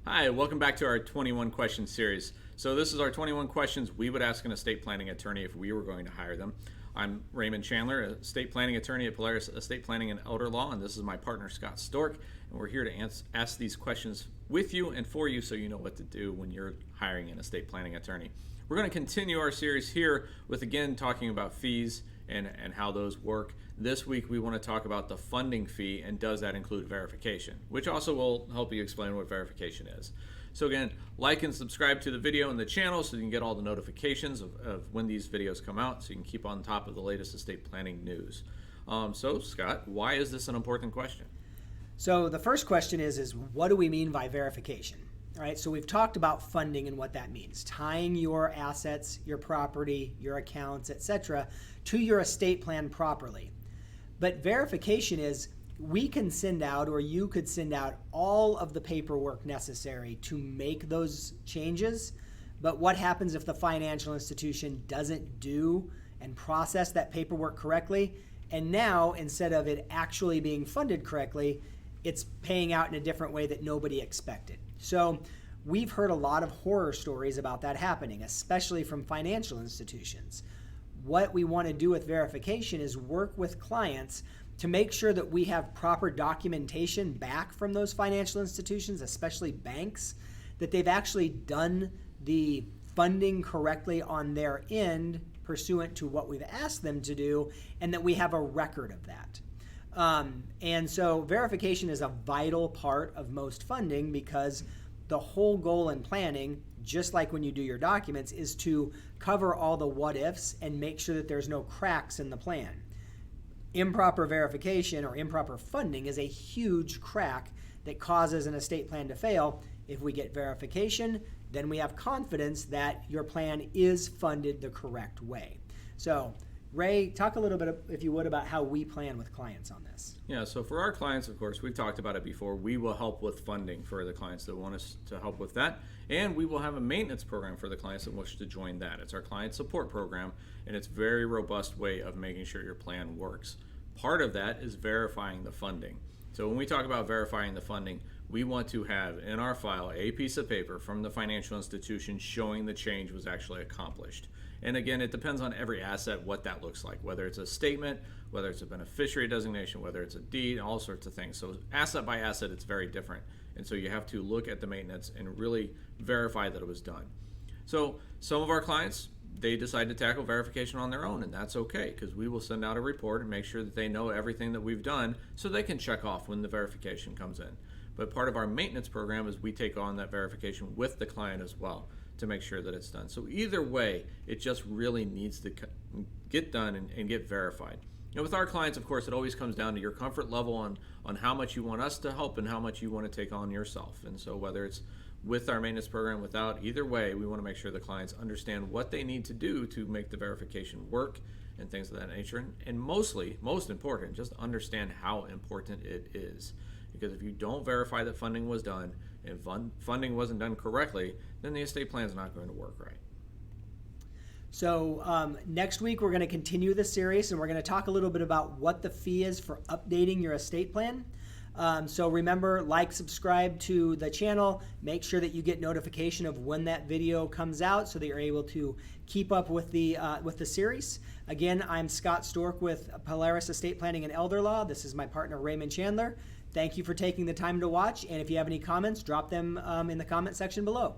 Hi, welcome back to our 21 question series. So this is our 21 questions we would ask an estate planning attorney if we were going to hire them. I'm Raymond Chandler, estate planning attorney at Polaris Estate Planning and Elder Law, and this is my partner Scott Stork, and we're here to ask these questions with you and for you so you know what to do when you're hiring an estate planning attorney. We're going to continue our series here with again talking about fees and how those work. This week we want to talk about the funding fee and does that include verification, which also will help you explain what verification is. So again, like and subscribe to the video and the channel so you can get all the notifications of when these videos come out so you can keep on top of the latest estate planning news. So Scott, why is this an important question? So the first question is what do we mean by verification? All right, so we've talked about funding and what that means, tying your assets, your property, your accounts, etc., to your estate plan properly. But verification is we can send out, or you could send out, all of the paperwork necessary to make those changes. But what happens if the financial institution doesn't do and process that paperwork correctly? And now, instead of it actually being funded correctly, it's paying out in a different way that nobody expected. So we've heard a lot of horror stories about that happening, especially from financial institutions. What we want to do with verification is work with clients to make sure that we have proper documentation back from those financial institutions, especially banks, that they've actually done the funding correctly on their end pursuant to what we've asked them to do, and that we have a record of that. And so verification is a vital part of most funding because the whole goal in planning, just like when you do your documents, is to cover all the what ifs and make sure that there's no cracks in the plan. Improper verification or improper funding is a huge crack that causes an estate plan to fail. If we get verification, then we have confidence that your plan is funded the correct way. So Ray, talk a little bit, if you would, about how we plan with clients on this. Yeah, so for our clients, of course, we've talked about it before. We will help with funding for the clients that want us to help with that. And we will have a maintenance program for the clients that wish to join that. It's our client support program, and it's a very robust way of making sure your plan works. Part of that is verifying the funding. So when we talk about verifying the funding, we want to have in our file a piece of paper from the financial institution showing the change was actually accomplished. And again, it depends on every asset what that looks like, whether it's a statement, whether it's a beneficiary designation, whether it's a deed, all sorts of things. So asset by asset, it's very different. And so you have to look at the maintenance and really verify that it was done. So some of our clients, they decide to tackle verification on their own, and that's okay because we will send out a report and make sure that they know everything that we've done so they can check off when the verification comes in. But part of our maintenance program is we take on that verification with the client as well to make sure that it's done. So either way, it just really needs to get done and get verified. You know, with our clients, of course, it always comes down to your comfort level on how much you want us to help and how much you want to take on yourself. And so whether it's with our maintenance program, without, either way, we want to make sure the clients understand what they need to do to make the verification work and things of that nature. And mostly, most important, just understand how important it is. Because if you don't verify that funding was done and funding wasn't done correctly, then the estate plan is not going to work right. So next week we're going to continue this series and we're going to talk a little bit about what the fee is for updating your estate plan. So remember, like, subscribe to the channel, make sure that you get notification of when that video comes out so that you're able to keep up with the series. Again, I'm Scott Stork with Polaris Estate Planning and Elder Law. This is my partner Raymond Chandler. Thank you for taking the time to watch, and if you have any comments, drop them in the comment section below.